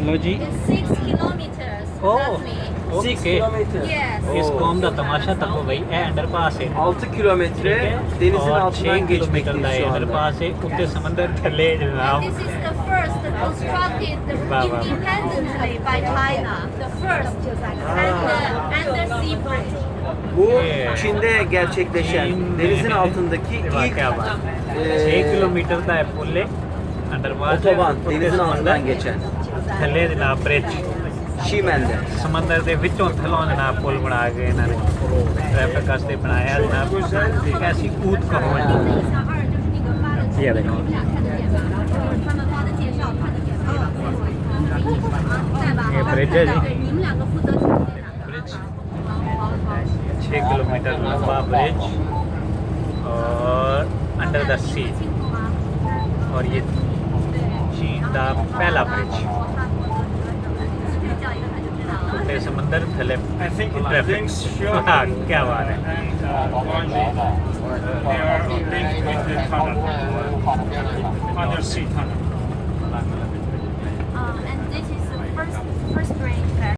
Low ji. It's 6 kilometers. Oh. That's me. 6 Okay. kilometer. Yes. इस Oo. कौम दा तमाशा तको भाई ए अंडरपास है 6 kilometre denizin और 6 altından किलोमीटर geçmekteyiz दा şu anda. अंडरपास है उत्ते समंदर थले जनाब And this is the first constructed Wow, wow. independently by China. The first undersea bridge. Bu Yeah. Çin'de gerçekleşen denizin altındaki ilk वाकया बात 6 किलोमीटर दा है पुल underpass otoban denizin altından geçen थले जनाब ब्रिज Ximen'de. समंदर दे विचों थलों जनाब पुल बना के इन्होंने ट्रैफिक वास्ते बनाया जनाब एक ऐसी कूद कहो 1就是那个发的图，你们俩看得见吧？他们发的介绍看得见吗？在吧？ये ब्रिज है जी 对，你们两个负责指挥哪个？ ब्रिज 6 किलोमीटर लंबा ब्रिज और अंडर द सी और ये चीन का पहला ब्रिज उत्ते समंदर थले ट्रैफिक हाँ क्या बात है And they are linked with the tunnel, undersea tunnel. And this is the first range